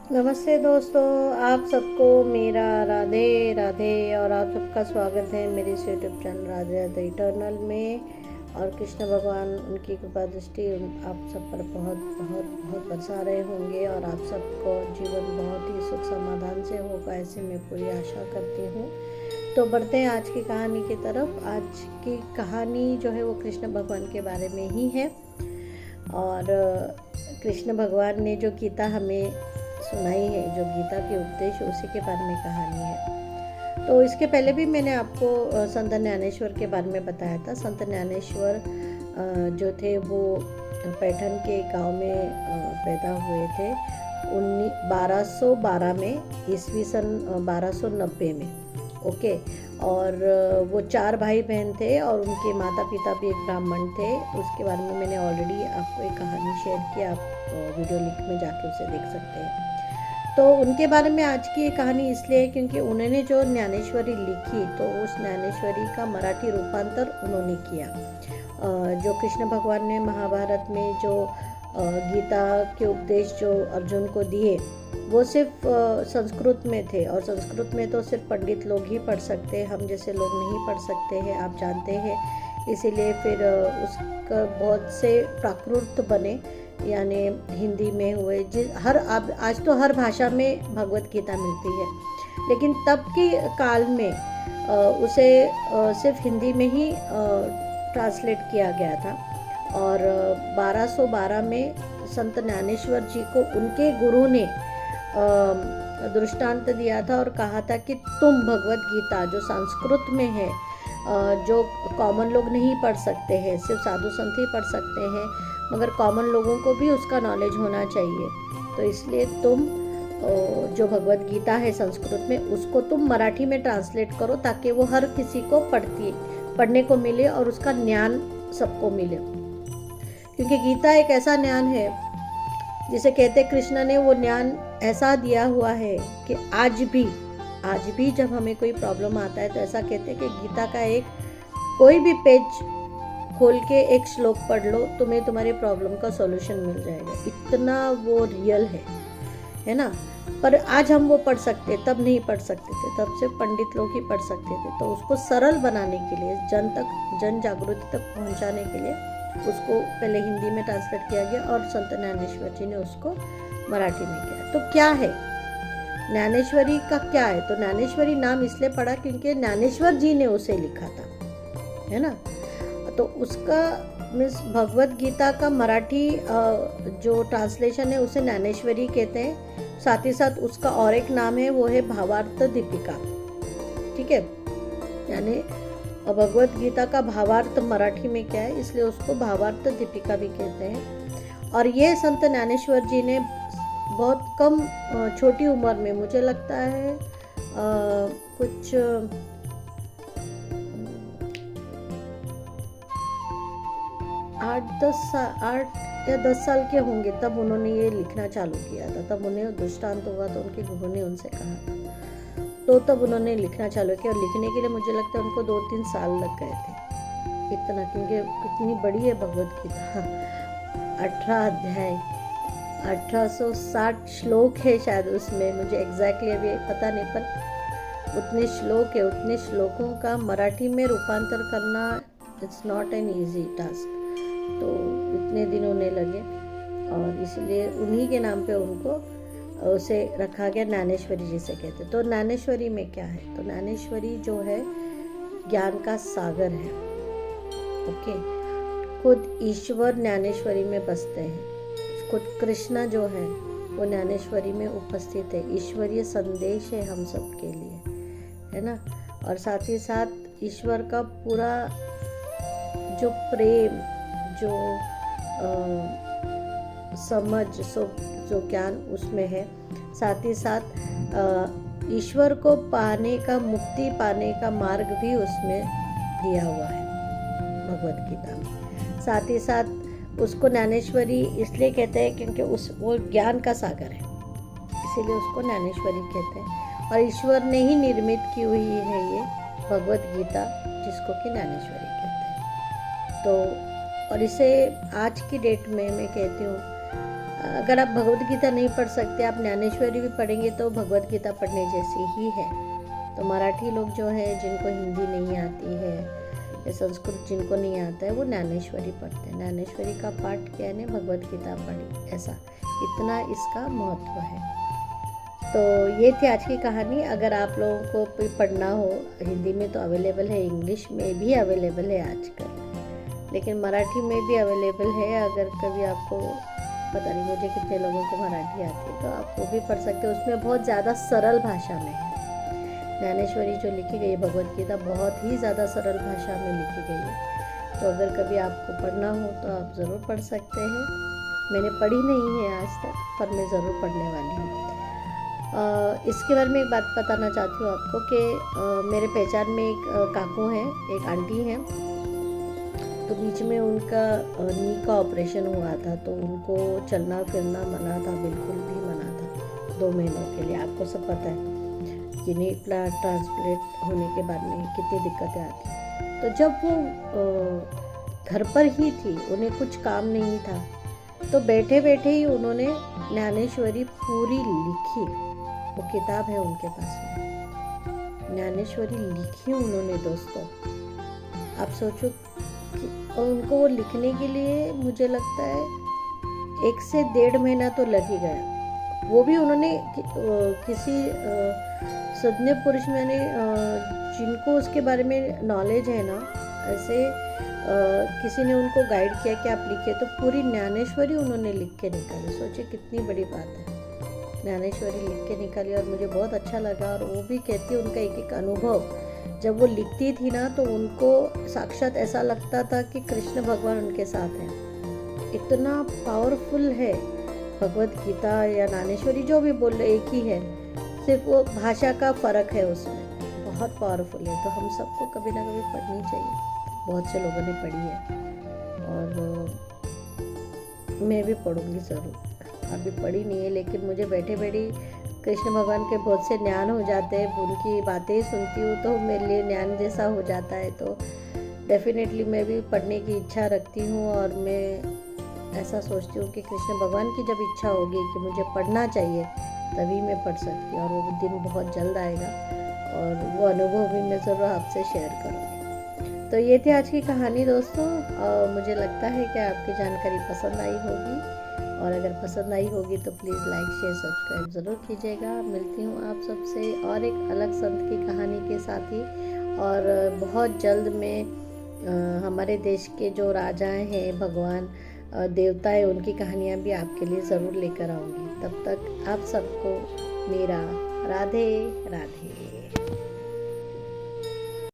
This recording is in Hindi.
नमस्ते दोस्तों, आप सबको मेरा राधे राधे और आप सबका स्वागत है मेरे इस YouTube channel Radhe Radhe eternal में। और कृष्ण भगवान उनकी कृपा दृष्टि आप सब पर बहुत बहुत बहुत बरसा रहे होंगे और आप सबको जीवन बहुत ही सुख समाधान से होगा, ऐसे मैं पूरी आशा करती हूँ। तो बढ़ते हैं आज की कहानी की तरफ। आज की कहानी जो है वो कृष्ण भगवान के बारे में ही है और कृष्ण भगवान ने जो गीता हमें सुनाई है, जो गीता के उपदेश, उसी के बारे में कहानी है। तो इसके पहले भी मैंने आपको संत ज्ञानेश्वर के बारे में बताया था। संत ज्ञानेश्वर जो थे वो पैठन के गांव में पैदा हुए थे 1212 में, ईस्वी सन 1290 में। ओके। और वो 4 भाई बहन थे और उनके माता पिता भी एक ब्राह्मण थे। उसके बारे में मैंने ऑलरेडी आपको एक कहानी शेयर की, आप वीडियो लिंक में जाके उसे देख सकते हैं। तो उनके बारे में आज की ये कहानी इसलिए है क्योंकि उन्होंने जो ज्ञानेश्वरी लिखी, तो उस ज्ञानेश्वरी का मराठी रूपांतर उन्होंने किया। जो कृष्ण भगवान ने महाभारत में जो गीता के उपदेश जो अर्जुन को दिए, वो सिर्फ संस्कृत में थे। और संस्कृत में तो सिर्फ पंडित लोग ही पढ़ सकते हैं, हम जैसे लोग नहीं पढ़ सकते हैं, आप जानते हैं। इसीलिए फिर उसका बहुत से प्राकृत बने, यानी हिंदी में हुए। आज तो हर भाषा में भगवत गीता मिलती है, लेकिन तब के काल में उसे सिर्फ हिंदी में ही ट्रांसलेट किया गया था। और 1212 में संत ज्ञानेश्वर जी को उनके गुरु ने दृष्टांत दिया था और कहा था कि तुम भगवत गीता जो संस्कृत में है, जो कॉमन लोग नहीं पढ़ सकते हैं, सिर्फ साधु संत ही पढ़ सकते हैं, मगर कॉमन लोगों को भी उसका नॉलेज होना चाहिए। तो इसलिए तुम जो भगवत गीता है संस्कृत में, उसको तुम मराठी में ट्रांसलेट करो ताकि वो हर किसी को पढ़ने को मिले और उसका ज्ञान सबको मिले। क्योंकि गीता एक ऐसा ज्ञान है जिसे कहते कृष्ण ने वो ज्ञान ऐसा दिया हुआ है कि आज भी जब हमें कोई प्रॉब्लम आता है तो ऐसा कहते हैं कि गीता का एक कोई भी पेज खोल के एक श्लोक पढ़ लो, तुम्हें तुम्हारे प्रॉब्लम का सॉल्यूशन मिल जाएगा। इतना वो रियल है ना। पर आज हम वो पढ़ सकते, तब नहीं पढ़ सकते थे, तब सिर्फ पंडित लोग ही पढ़ सकते थे। तो उसको सरल बनाने के लिए, जन जागृति तक पहुंचाने के लिए उसको पहले हिंदी में ट्रांसलेट किया गया और संत ज्ञानेश्वर जी ने उसको मराठी में किया। तो क्या है ज्ञानेश्वरी का, क्या है? तो ज्ञानेश्वरी नाम इसलिए पड़ा क्योंकि ज्ञानेश्वर जी ने उसे लिखा था, है ना। तो उसका मीन्स भगवत गीता का मराठी जो ट्रांसलेशन है उसे ज्ञानेश्वरी कहते हैं। साथ ही साथ उसका और एक नाम है, वो है भावार्थ दीपिका। ठीक है, यानी भगवत गीता का भावार्थ मराठी में क्या है, इसलिए उसको भावार्थ दीपिका भी कहते हैं। और ये संत ज्ञानेश्वर जी ने बहुत कम छोटी उम्र में, मुझे लगता है कुछ 8 या 10 साल के होंगे, तब उन्होंने ये लिखना चालू किया था। तब उन्हें दृष्टांत हुआ तो उनके गुरु ने उनसे कहा था, तो तब उन्होंने लिखना चालू किया। और लिखने के लिए मुझे लगता है उनको 2-3 साल लग गए थे, इतना, क्योंकि कितनी बड़ी है भगवत गीता। 18 अध्याय, 1860 श्लोक है शायद उसमें, मुझे एग्जैक्टली अभी पता नहीं, पर उतने श्लोक है। उतने श्लोकों का मराठी में रूपांतर करना it's not an easy task. तो इतने दिन उन्हें लगे और इसलिए उन्हीं के नाम पे उनको उसे रखा गया, ज्ञानेश्वरी जिसे कहते। तो ज्ञानेश्वरी में क्या है? तो ज्ञानेश्वरी जो है ज्ञान का सागर है। ओके, खुद ईश्वर ज्ञानेश्वरी में बसते हैं। खुद कृष्णा जो है वो ज्ञानेश्वरी में उपस्थित है। ईश्वरीय संदेश है हम सब के लिए, है ना। और साथ ही साथ ईश्वर का पूरा जो प्रेम, जो समझ, जो ज्ञान उसमें है। साथ ही साथ ईश्वर को पाने का, मुक्ति पाने का मार्ग भी उसमें दिया हुआ है भगवत गीता में। साथ ही साथ उसको ज्ञानेश्वरी इसलिए कहते हैं क्योंकि वो ज्ञान का सागर है, इसीलिए उसको ज्ञानेश्वरी कहते हैं। और ईश्वर ने ही निर्मित की हुई है ये भगवत गीता, जिसको कि ज्ञानेश्वरी कहते हैं। तो और इसे आज की डेट में मैं कहती हूँ अगर आप भगवत गीता नहीं पढ़ सकते, आप ज्ञानेश्वरी भी पढ़ेंगे तो भगवत गीता पढ़ने जैसी ही है। तो मराठी लोग जो है, जिनको हिंदी नहीं आती है या संस्कृत जिनको नहीं आता है, वो ज्ञानेश्वरी पढ़ते हैं। ज्ञानेश्वरी का पाठ किया है, भगवत गीता पढ़ी, ऐसा इतना इसका महत्व है। तो ये थी आज की कहानी। अगर आप लोगों को भी पढ़ना हो, हिंदी में तो अवेलेबल है, इंग्लिश में भी अवेलेबल है आजकल, लेकिन मराठी में भी अवेलेबल है। अगर कभी आपको, पता नहीं मुझे कितने लोगों को मराठी आती है, तो आप वो भी पढ़ सकते हो। उसमें बहुत ज़्यादा सरल भाषा में है। ज्ञानेश्वरी जो लिखी गई है भगवत गीता, बहुत ही ज़्यादा सरल भाषा में लिखी गई है। तो अगर कभी आपको पढ़ना हो तो आप ज़रूर पढ़ सकते हैं। मैंने पढ़ी नहीं है आज तक, पर मैं ज़रूर पढ़ने वाली हूँ। इसके बारे में एक बात बताना चाहती हूँ आपको कि मेरे पहचान में एक काकू हैं, एक आंटी हैं। तो बीच में उनका नी का ऑपरेशन हुआ था, तो उनको चलना फिरना मना था, बिल्कुल भी मना था 2 महीनों के लिए। आपको सब पता है कि नी ट्रांसप्लांट होने के बाद में कितनी दिक्कतें आती। तो जब वो घर पर ही थी, उन्हें कुछ काम नहीं था, तो बैठे बैठे ही उन्होंने ज्ञानेश्वरी पूरी लिखी। वो किताब है उनके पास में, ज्ञानेश्वरी लिखी उन्होंने दोस्तों। आप सोचो कि उनको वो लिखने के लिए मुझे लगता है 1 से 1.5 महीना तो लग ही गया। वो भी उन्होंने किसी सज्ञ पुरुष मैंने जिनको उसके बारे में नॉलेज है ना, ऐसे किसी ने उनको गाइड किया कि आप लिखिए, तो पूरी ज्ञानेश्वरी उन्होंने लिख के निकाली। सोचिए कितनी बड़ी बात है, ज्ञानेश्वरी लिख के निकाली। और मुझे बहुत अच्छा लगा। और वो भी कहती है उनका एक एक अनुभव, जब वो लिखती थी ना, तो उनको साक्षात ऐसा लगता था कि कृष्ण भगवान उनके साथ हैं। इतना पावरफुल है भगवत गीता या ज्ञानेश्वरी, जो भी बोल रहे एक ही है, सिर्फ वो भाषा का फ़र्क है उसमें। बहुत पावरफुल है। तो हम सबको कभी ना कभी पढ़नी चाहिए। बहुत से लोगों ने पढ़ी है और मैं भी पढ़ूंगी ज़रूर। अभी पढ़ी नहीं है, लेकिन मुझे बैठे बैठे कृष्ण भगवान के बहुत से ज्ञान हो जाते हैं। उनकी बातें सुनती हूँ तो मेरे लिए ज्ञान जैसा हो जाता है। तो डेफिनेटली मैं भी पढ़ने की इच्छा रखती हूँ। और मैं ऐसा सोचती हूँ कि कृष्ण भगवान की जब इच्छा होगी कि मुझे पढ़ना चाहिए, तभी मैं पढ़ सकती हूँ। और वो दिन बहुत जल्द आएगा और वो अनुभव भी मैं ज़रूर आपसे शेयर करूँगी। तो ये थी आज की कहानी दोस्तों। मुझे लगता है कि आपकी जानकारी पसंद आई होगी। और अगर पसंद आई होगी तो प्लीज़ लाइक शेयर सब्सक्राइब ज़रूर कीजिएगा। मिलती हूँ आप सबसे और एक अलग संत की कहानी के साथ ही। और बहुत जल्द मैं हमारे देश के जो राजाएं हैं, भगवान देवता है, उनकी कहानियाँ भी आपके लिए ज़रूर लेकर आऊँगी। तब तक आप सबको मेरा राधे राधे।